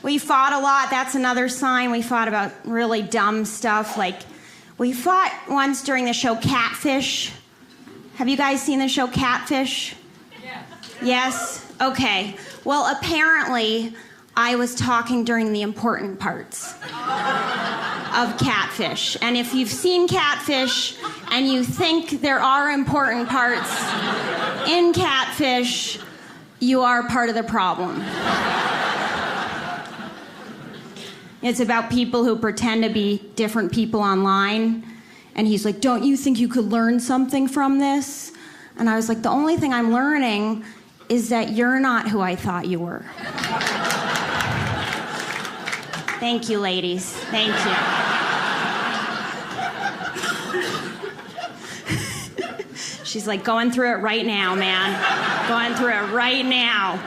We fought a lot. That's another sign. We fought about really dumb stuff. Like, we fought once during the show Catfish. Have you guys seen the show Catfish? Yes? Okay. Well, apparently, I was talking during the important parts of Catfish. And if you've seen Catfish and you think there are important parts in Catfish, you are part of the problem. It's about people who pretend to be different people online. And he's like, don't you think you could learn something from this? And I was like, the only thing I'm learning is that you're not who I thought you were. Thank you, ladies. Thank you. She's like, going through it right now, man. Going through it right now.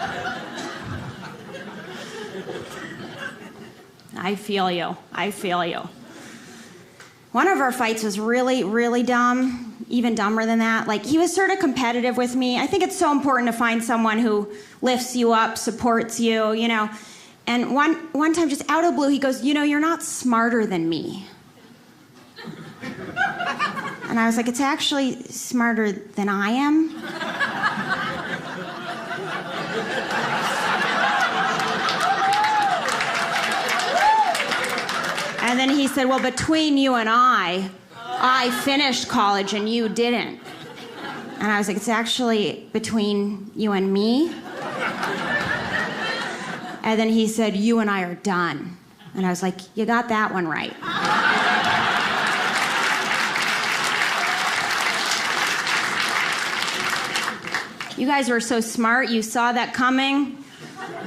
I feel you. I feel you. One of our fights was really, really dumb, even dumber than that. Like, he was sort of competitive with me. I think it's so important to find someone who lifts you up, supports you, you know. And one time, just out of the blue, he goes, you know, you're not smarter than me. And I was like, it's actually smarter than I am. And then he said, well, between you and I finished college and you didn't. And I was like, it's actually between you and me. And then he said, you and I are done. And I was like, you got that one right. You guys were so smart, you saw that coming.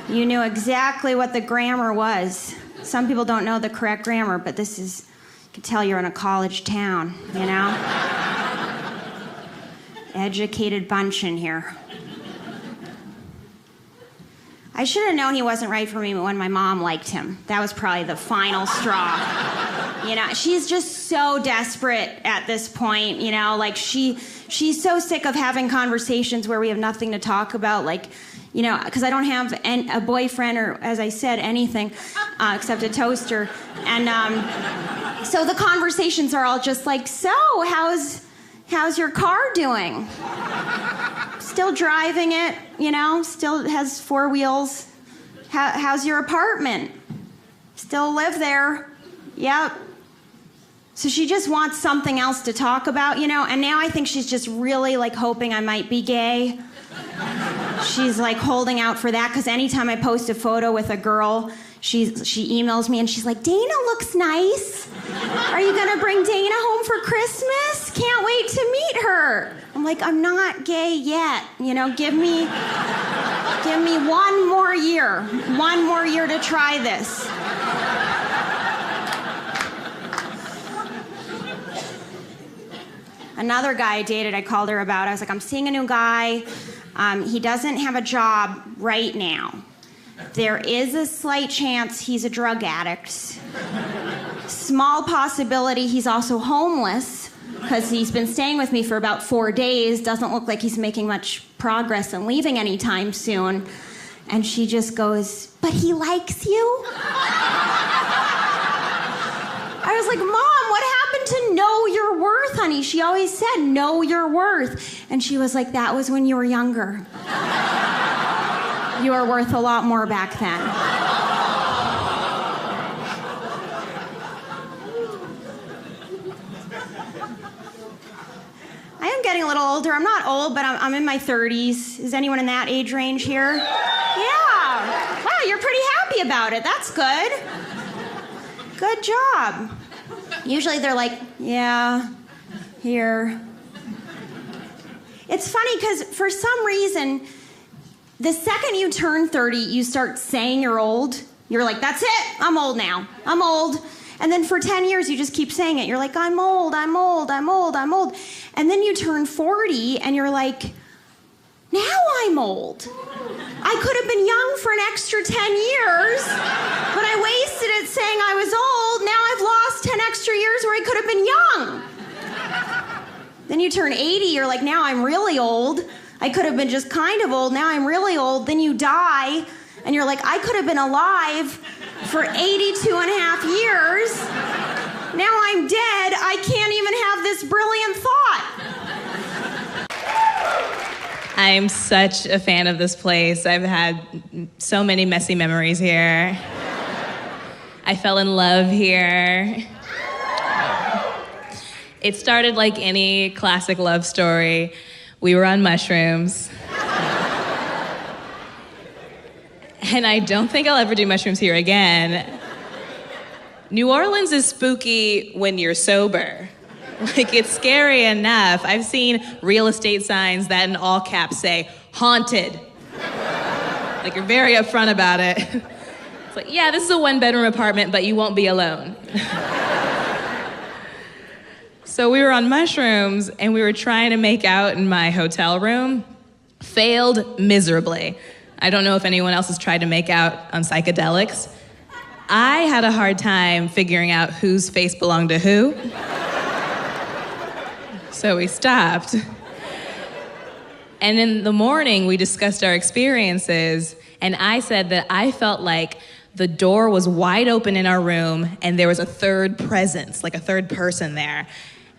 You knew exactly what the grammar was. Some people don't know the correct grammar, but this is, you can tell you're in a college town, you know? Educated bunch in here. I should have known he wasn't right for me when my mom liked him. That was probably the final straw. You know, she's just so desperate at this point, you know, like she's so sick of having conversations where we have nothing to talk about, like, you know, because I don't have a boyfriend or, as I said, anything except a toaster. And so the conversations are all just like, so, how's your car doing? Still driving it, you know, still has 4 wheels. How's your apartment? Still live there. Yep. So she just wants something else to talk about, you know, and now I think she's just really, like, hoping I might be gay. She's, like, holding out for that, because anytime I post a photo with a girl, she emails me and she's like, Dana looks nice. Are you gonna bring Dana home for Christmas? Can't wait to meet her. I'm like, I'm not gay yet, you know, give me 1 more year. 1 more year to try this. Another guy I dated, I called her about. I was like, I'm seeing a new guy. He doesn't have a job right now. There is a slight chance he's a drug addict. Small possibility he's also homeless, because he's been staying with me for about 4 days. Doesn't look like he's making much progress and leaving anytime soon. And she just goes, but he likes you? I was like, Mom, what happened to know your worth, honey? She always said, know your worth. And she was like, that was when you were younger. You were worth a lot more back then. I am getting a little older. I'm not old, but I'm in my 30s. Is anyone in that age range here? Yeah. Wow, you're pretty happy about it. That's good. Good job. Usually they're like, yeah, here. It's funny because for some reason, the second you turn 30, you start saying you're old. You're like, that's it. I'm old now. I'm old. And then for 10 years, you just keep saying it. You're like, I'm old, I'm old, I'm old, I'm old. And then you turn 40 and you're like, now I'm old. I could have been young for an extra 10 years, but I wasted it saying I was old. Now I've lost 10 extra years where I could have been young. Then you turn 80, you're like, now I'm really old. I could have been just kind of old. Now I'm really old. Then you die, And you're like, I could have been alive for 82 and a half years. Now I'm dead. I can't even have this brilliant thought. I'm such a fan of this place. I've had so many messy memories here. I fell in love here. It started like any classic love story. We were on mushrooms. And I don't think I'll ever do mushrooms here again. New Orleans is spooky when you're sober. Like, it's scary enough. I've seen real estate signs that in all caps say, haunted. Like, you're very upfront about it. It's like, yeah, this is a 1-bedroom apartment, but you won't be alone. So we were on mushrooms, and we were trying to make out in my hotel room. Failed miserably. I don't know if anyone else has tried to make out on psychedelics. I had a hard time figuring out whose face belonged to who. So we stopped. And in the morning, we discussed our experiences, and I said that I felt like the door was wide open in our room, and there was a third presence, like a third person there.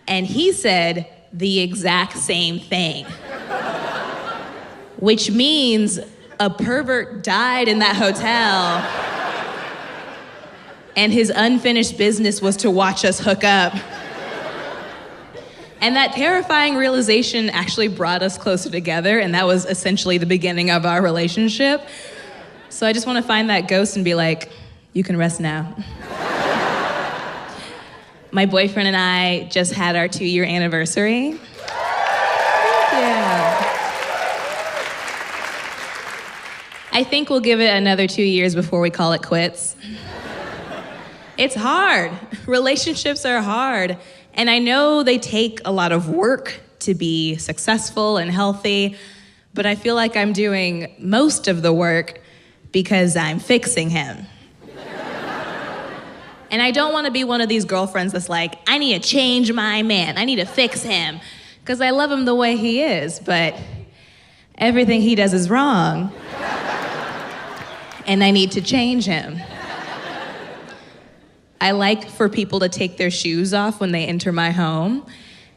And he said the exact same thing. Which means a pervert died in that hotel, and his unfinished business was to watch us hook up. And that terrifying realization actually brought us closer together, and that was essentially the beginning of our relationship. So I just want to find that ghost and be like, you can rest now. My boyfriend and I just had our 2-year anniversary. Yeah. I think we'll give it another 2 years before we call it quits. It's hard. Relationships are hard. And I know they take a lot of work to be successful and healthy, but I feel like I'm doing most of the work because I'm fixing him. And I don't want to be one of these girlfriends that's like, I need to change my man. I need to fix him. Because I love him the way he is, but everything he does is wrong. And I need to change him. I like for people to take their shoes off when they enter my home.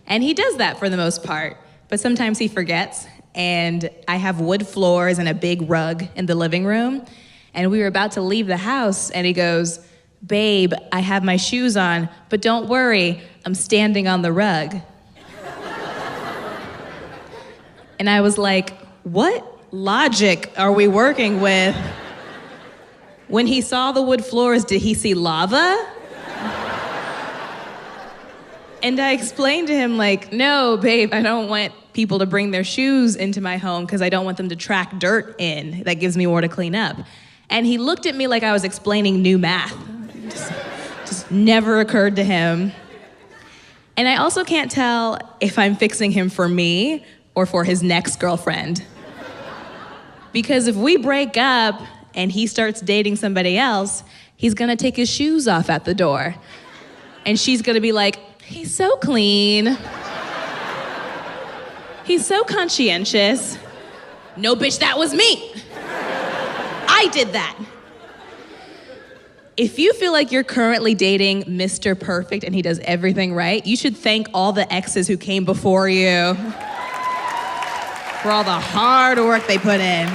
And he does that for the most part. But sometimes he forgets. And I have wood floors and a big rug in the living room. And we were about to leave the house, and he goes, babe, I have my shoes on, but don't worry, I'm standing on the rug. And I was like, what logic are we working with? When he saw the wood floors, did he see lava? And I explained to him, like, no, babe, I don't want people to bring their shoes into my home because I don't want them to track dirt in. That gives me more to clean up. And he looked at me like I was explaining new math. Just never occurred to him. And I also can't tell if I'm fixing him for me or for his next girlfriend. Because if we break up and he starts dating somebody else, he's gonna take his shoes off at the door. And she's gonna be like, he's so clean. He's so conscientious. No, bitch, that was me. I did that. If you feel like you're currently dating Mr. Perfect and he does everything right, you should thank all the exes who came before you for all the hard work they put in.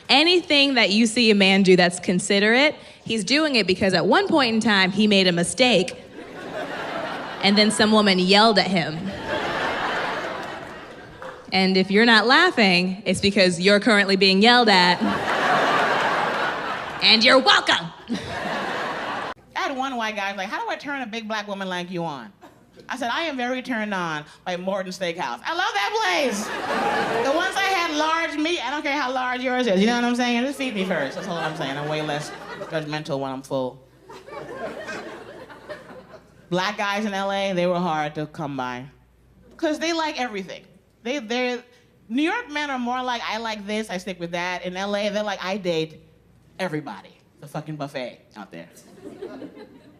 Anything that you see a man do that's considerate, he's doing it because at one point in time, he made a mistake, and then some woman yelled at him. And if you're not laughing, it's because you're currently being yelled at. And you're welcome. I had one white guy like, how do I turn a big black woman like you on? I said, I am very turned on by Morton Steakhouse. I love that place. The ones I had large meat, I don't care how large yours is. You know what I'm saying? Just feed me first. That's all I'm saying. I'm way less judgmental when I'm full. Black guys in LA, they were hard to come by. Because they like everything. They're New York men are more like, I like this, I stick with that. In LA, they're like, I date everybody. The fucking buffet out there.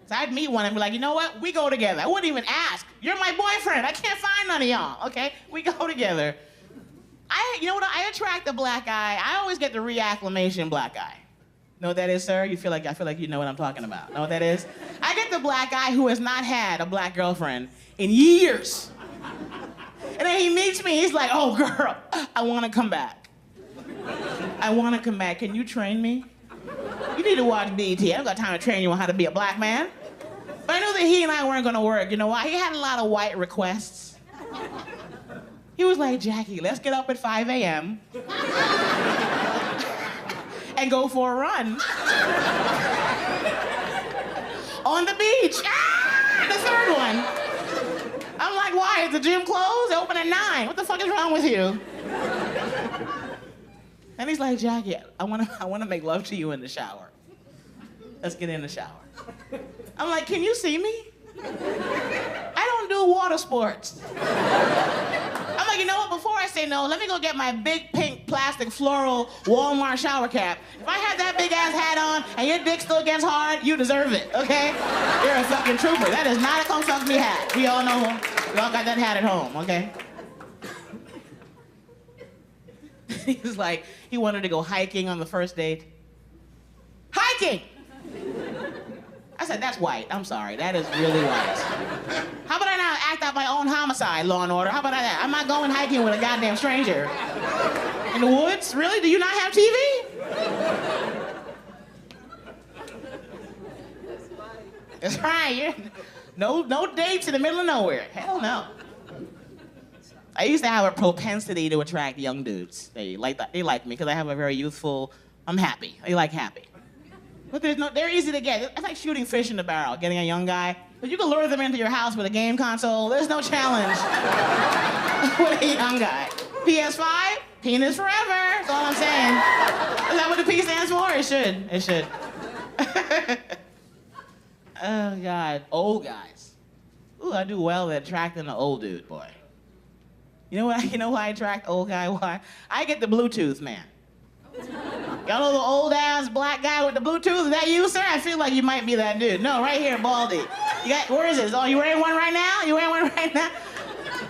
So I'd meet one and be like, you know what? We go together. I wouldn't even ask. You're my boyfriend. I can't find none of y'all, okay? We go together. You know what? I attract the black guy. I always get the reacclimation black guy. Know what that is, sir? I feel like you know what I'm talking about. Know what that is? I get the black guy who has not had a black girlfriend in years. And then he meets me, he's like, oh, girl, I want to come back. I want to come back. Can you train me? You need to watch BET. I don't got time to train you on how to be a black man. But I knew that he and I weren't going to work. You know why? He had a lot of white requests. He was like, Jackie, let's get up at 5 a.m. and go for a run on the beach. Ah, the third one. I'm like, why? Is the gym closed? They open at 9. What the fuck is wrong with you? And he's like, Jackie, I wanna make love to you in the shower. Let's get in the shower. I'm like, can you see me? I don't do water sports. I'm like, you know what? Before I say no, let me go get my big pink plastic floral Walmart shower cap. If I had that big ass hat on and your dick still gets hard, you deserve it, okay? You're a fucking trooper. That is not a come fuck me hat. We all know, we all got that hat at home, okay? He was like, he wanted to go hiking on the first date. Hiking! I said, that's white. I'm sorry. That is really white. How about I now act out my own homicide, Law and Order? How about that? I'm not going hiking with a goddamn stranger. In the woods? Really? Do you not have TV? That's right. No dates in the middle of nowhere. Hell no. I used to have a propensity to attract young dudes. They like me because I have a very youthful, I'm happy. They like happy. But they're easy to get. It's like shooting fish in the barrel, getting a young guy. But you can lure them into your house with a game console. There's no challenge with a young guy. PS5, penis forever. That's all I'm saying. Is that what the P stands for? It should. It should. Oh, God. Old guys. Ooh, I do well at attracting an old dude, boy. You know what? You know why I attract old guy? Why? I get the Bluetooth man. Y'all know the old ass black guy with the Bluetooth? Is that you, sir? I feel like you might be that dude. No, right here, Baldy. Where is it? Oh, you wearing one right now? You wearing one right now?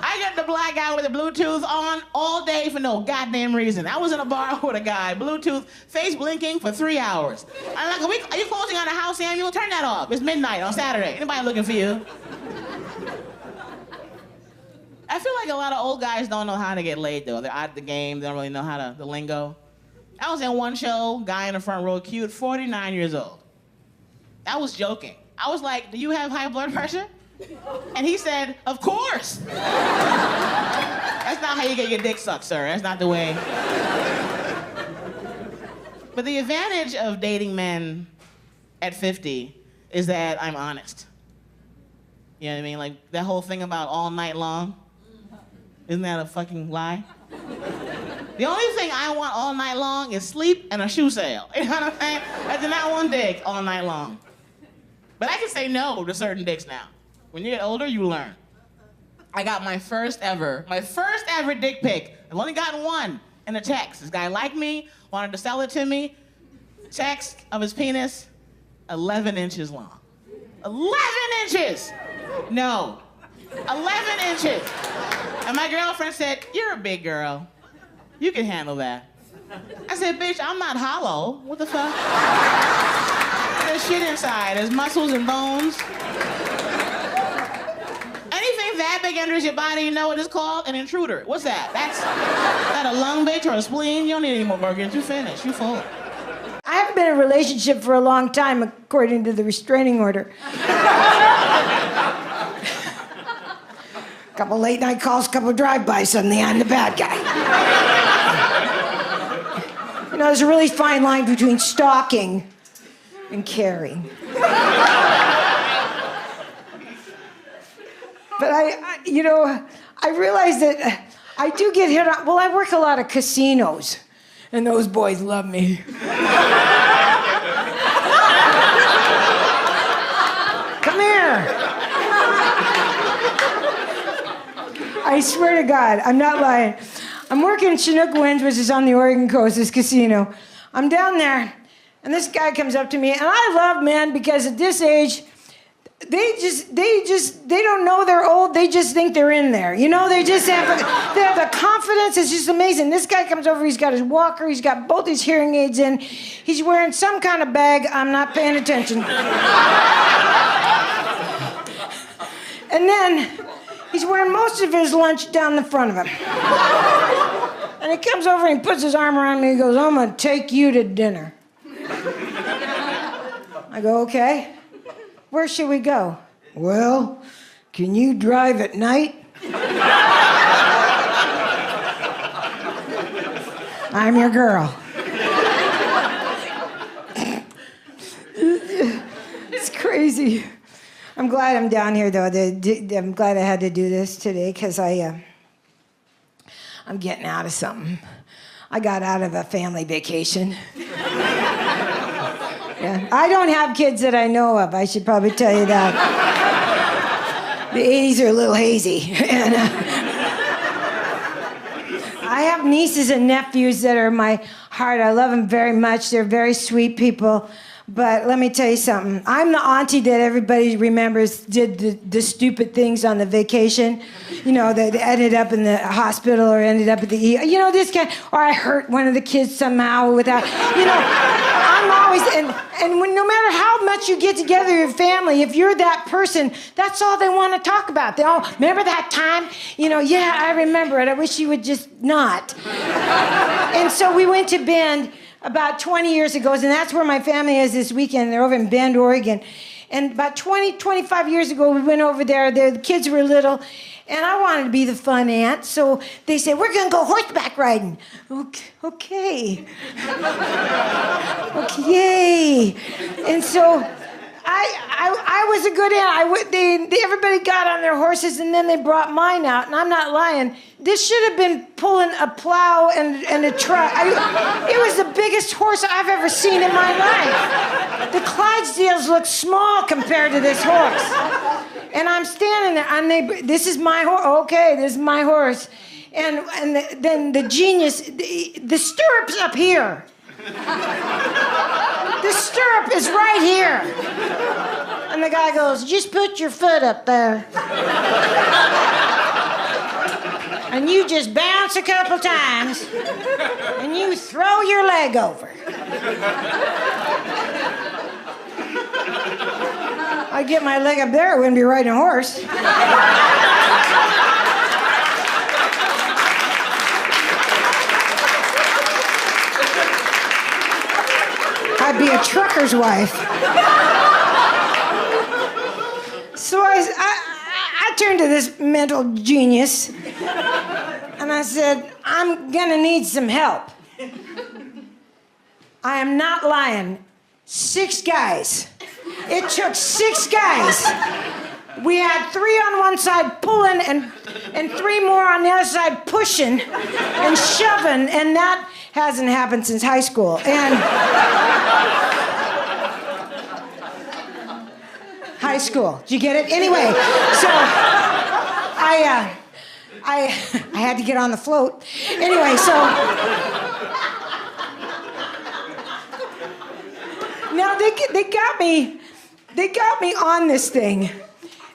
I get the black guy with the Bluetooth on all day for no goddamn reason. I was in a bar with a guy, Bluetooth, face blinking for 3 hours. I'm like, are you closing on a house, Samuel? Turn that off. It's midnight on Saturday. Anybody looking for you? I feel like a lot of old guys don't know how to get laid, though. They're out of the game. They don't really know how the lingo. I was in one show, guy in the front row, cute, 49 years old. I was joking. I was like, do you have high blood pressure? And he said, of course. That's not how you get your dick sucked, sir. That's not the way. But the advantage of dating men at 50 is that I'm honest. You know what I mean? Like, that whole thing about all night long, isn't that a fucking lie? The only thing I want all night long is sleep and a shoe sale. You know what I'm saying? I do not want dick all night long. But I can say no to certain dicks now. When you get older, you learn. I got my first ever dick pic. I've only gotten one in a text. This guy liked me, wanted to sell it to me. Text of his penis, 11 inches long. 11 inches! No. 11 inches. And my girlfriend said, you're a big girl. You can handle that. I said, bitch, I'm not hollow. What the fuck? There's shit inside. There's muscles and bones. Anything that big enters your body, you know what it's called? An intruder. What's that? Is that a lung, bitch, or a spleen? You don't need any more burgers. You finished. You full. I haven't been in a relationship for a long time, according to the restraining order. Couple late night calls, couple drive-bys, suddenly I'm the bad guy. You know, there's a really fine line between stalking and caring. But I realize that I do get hit on. Well, I work a lot of casinos, and those boys love me. Come here. I swear to God, I'm not lying. I'm working at Chinook Winds, which is on the Oregon coast, this casino. I'm down there, and this guy comes up to me, and I love men because at this age, they don't know they're old. They just think they're in there. You know, they have the confidence. It's just amazing. This guy comes over. He's got his walker. He's got both his hearing aids in. He's wearing some kind of bag. I'm not paying attention. And then he's wearing most of his lunch down the front of him. And he comes over and he puts his arm around me and he goes, I'm going to take you to dinner. I go, okay. Where should we go? Well, can you drive at night? I'm your girl. It's crazy. I'm glad I'm down here, though. I'm glad I had to do this today because I'm getting out of something. I got out of a family vacation. Yeah. I don't have kids that I know of. I should probably tell you that. The 80s are a little hazy. And, I have nieces and nephews that are my heart. I love them very much. They're very sweet people. But let me tell you something. I'm the auntie that everybody remembers did the stupid things on the vacation. You know, that ended up in the hospital or ended up at the ER. You know, this kind. Or I hurt one of the kids somehow without, you know. I'm always, and when, no matter how much you get together with your family, if you're that person, that's all they want to talk about. They all, remember that time? You know, yeah, I remember it. I wish you would just not. And so we went to Bend about 20 years ago, and that's where my family is this weekend. They're over in Bend, Oregon. And about 25 years ago, we went over there. The kids were little, and I wanted to be the fun aunt. So they said, we're going to go horseback riding. Okay. Okay, yay. And so I was a good aunt. Everybody got on their horses, and then they brought mine out, and I'm not lying. This should have been pulling a plow and a truck. It was the biggest horse I've ever seen in my life. The Clydesdales look small compared to this horse. And I'm standing there, this is my horse. Okay, this is my horse. And then the genius, the stirrup's up here. The stirrup is right here. And the guy goes, just put your foot up there. And you just bounce a couple times, and you throw your leg over. I get my leg up there, I wouldn't be riding a horse. I'd be a trucker's wife. So I turned to this mental genius, and I said, I'm gonna need some help. I am not lying. 6 guys. It took 6 guys. We had 3 on one side pulling and 3 more on the other side pushing and shoving, and that hasn't happened since high school. And high school. Did you get it? Anyway, so I had to get on the float. Anyway, so now they got me on this thing.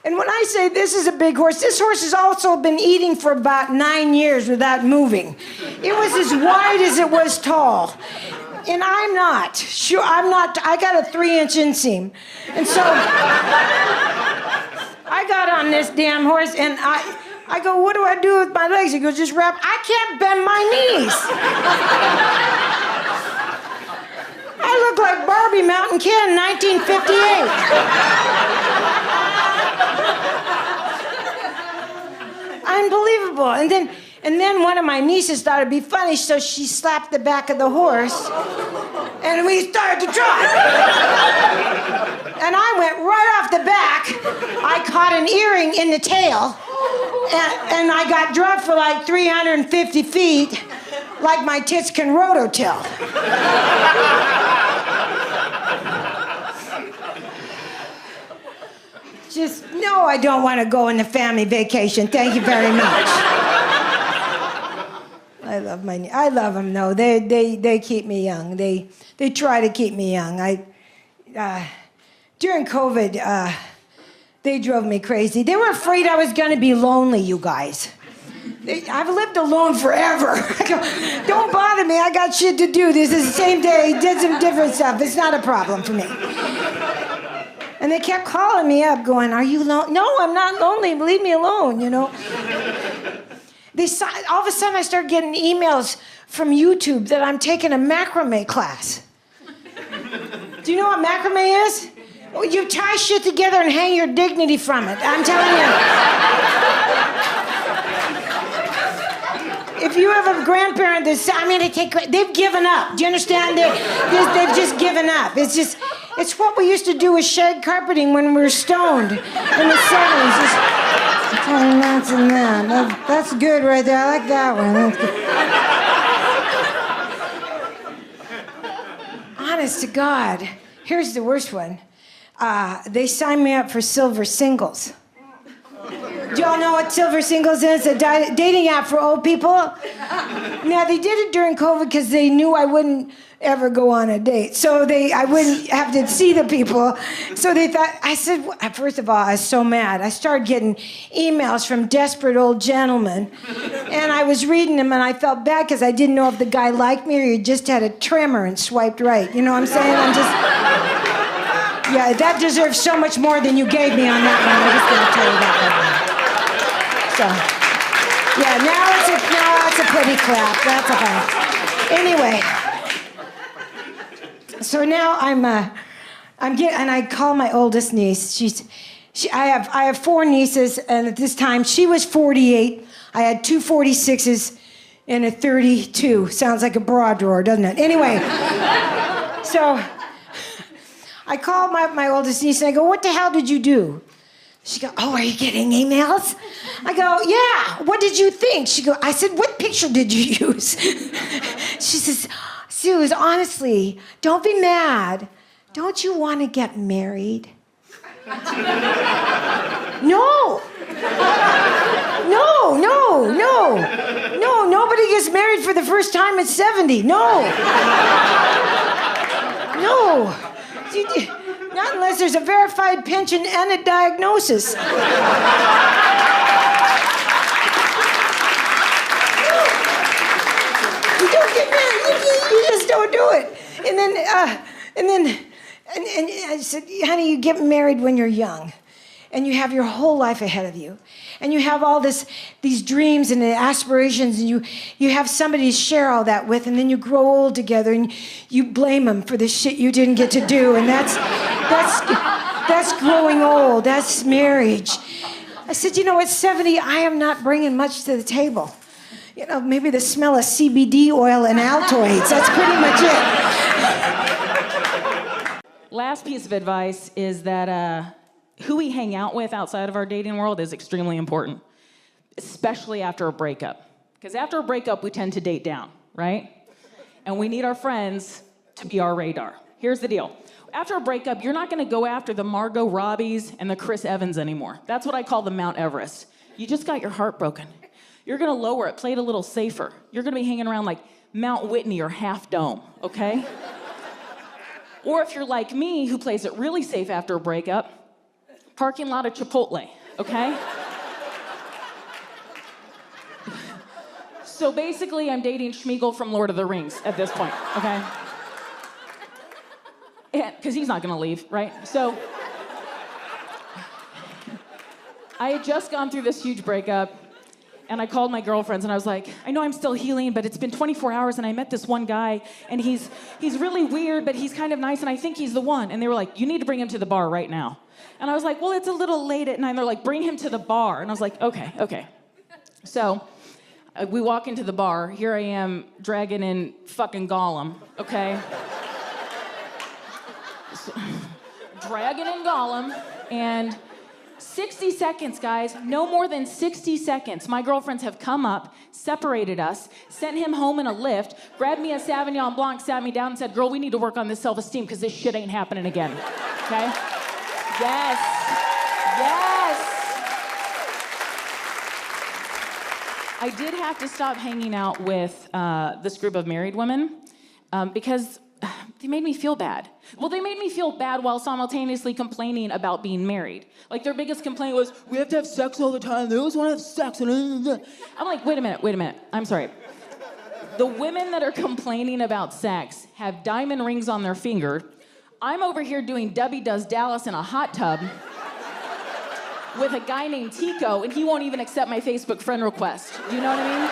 And when I say this is a big horse, this horse has also been eating for about 9 years without moving. It was as wide as it was tall. And I'm not. Sure, I'm not. I got a 3-inch inseam. And so I got on this damn horse, and I go, what do I do with my legs? He goes, just wrap. I can't bend my knees. I look like Barbie Mountain Kid in 1958. Unbelievable. And then one of my nieces thought it'd be funny, so she slapped the back of the horse, and we started to trot. And I went right off the back. I caught an earring in the tail, and I got dropped for like 350 feet, like my tits can rototill. Just, no, I don't want to go on the family vacation. Thank you very much. I love them, though. They keep me young. They try to keep me young. During COVID, They drove me crazy. They were afraid I was going to be lonely, you guys. I've lived alone forever. I go, don't bother me. I got shit to do. This is the same day. Did some different stuff. It's not a problem for me. And they kept calling me up going, are you lonely? No, I'm not lonely. Leave me alone, you know. All of a sudden, I started getting emails from YouTube that I'm taking a macrame class. Do you know what macrame is? You tie shit together and hang your dignity from it. I'm telling you. If you have a grandparent that's, they've given up. Do you understand? They've just given up. It's what we used to do with shag carpeting when we were stoned in the 70s. Just telling that's and that. That's good right there. I like that one. That's good. Honest to God, here's the worst one. They signed me up for Silver Singles. Do y'all know what Silver Singles is? It's a dating app for old people. Now, they did it during COVID because they knew I wouldn't ever go on a date. So I wouldn't have to see the people. So they thought, I said, first of all, I was so mad. I started getting emails from desperate old gentlemen. And I was reading them, and I felt bad because I didn't know if the guy liked me or he just had a tremor and swiped right. You know what I'm saying? Yeah, that deserves so much more than you gave me on that one. I'm just going to tell you that one. So, yeah, now it's a pity clap. That's a fine. Anyway, so now and I call my oldest niece. I have 4 nieces, and at this time she was 48. I had 2 46s and a 32. Sounds like a bra drawer, doesn't it? Anyway, so I called my oldest niece and I go, what the hell did you do? She goes, oh, are you getting emails? I go, yeah, what did you think? I said, what picture did you use? She says, Suze, honestly, don't be mad. Don't you want to get married? No, nobody gets married for the first time at 70. No. Not unless there's a verified pension and a diagnosis. You don't get married. You just don't do it. And then I said, honey, you get married when you're young, and you have your whole life ahead of you, and you have all these dreams and aspirations, and you have somebody to share all that with, and then you grow old together, and you blame them for the shit you didn't get to do, and that's growing old. That's marriage. I said, at 70, I am not bringing much to the table. Maybe the smell of CBD oil and Altoids. That's pretty much it. Last piece of advice is that who we hang out with outside of our dating world is extremely important, especially after a breakup. Because after a breakup, we tend to date down, right? And we need our friends to be our radar. Here's the deal. After a breakup, you're not going to go after the Margot Robbies and the Chris Evans anymore. That's what I call the Mount Everest. You just got your heart broken. You're going to lower it, play it a little safer. You're going to be hanging around like Mount Whitney or Half Dome, okay? Or if you're like me, who plays it really safe after a breakup, parking lot of Chipotle, okay? So basically, I'm dating Schmeagol from Lord of the Rings at this point, okay? Because he's not gonna leave, right? So I had just gone through this huge breakup, and I called my girlfriends, and I was like, I know I'm still healing, but it's been 24 hours, and I met this one guy, and he's really weird, but he's kind of nice, and I think he's the one. And they were like, you need to bring him to the bar right now. And I was like, well, it's a little late at night. And they're like, bring him to the bar. And I was like, okay. So we walk into the bar. Here I am dragging in fucking Gollum, okay? So, dragging in Gollum, and 60 seconds, guys, no more than 60 seconds. My girlfriends have come up, separated us, sent him home in a lift, grabbed me a Sauvignon Blanc, sat me down and said, girl, we need to work on this self-esteem because this shit ain't happening again, okay? Yes. I did have to stop hanging out with this group of married women because They made me feel bad. Well, they made me feel bad while simultaneously complaining about being married. Like, their biggest complaint was, we have to have sex all the time. They always want to have sex. I'm like, wait a minute. I'm sorry. The women that are complaining about sex have diamond rings on their finger. I'm over here doing Debbie Does Dallas in a hot tub with a guy named Tico, and he won't even accept my Facebook friend request. Do you know what I mean?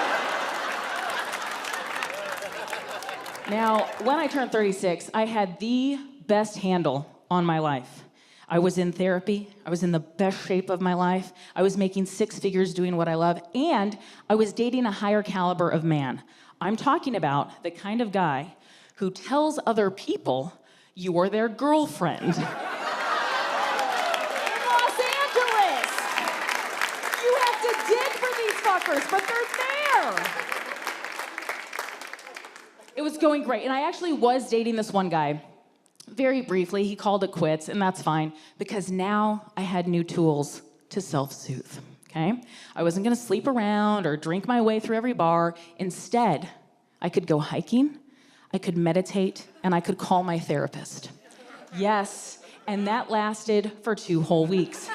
Now, when I turned 36, I had the best handle on my life. I was in therapy. I was in the best shape of my life. I was making 6 figures doing what I love, and I was dating a higher caliber of man. I'm talking about the kind of guy who tells other people you're their girlfriend. In Los Angeles! You have to dig for these fuckers, but they're there! It was going great, and I actually was dating this one guy. Very briefly, he called it quits, and that's fine, because now I had new tools to self-soothe, okay? I wasn't gonna sleep around or drink my way through every bar. Instead, I could go hiking, I could meditate, and I could call my therapist. Yes, and that lasted for 2 whole weeks.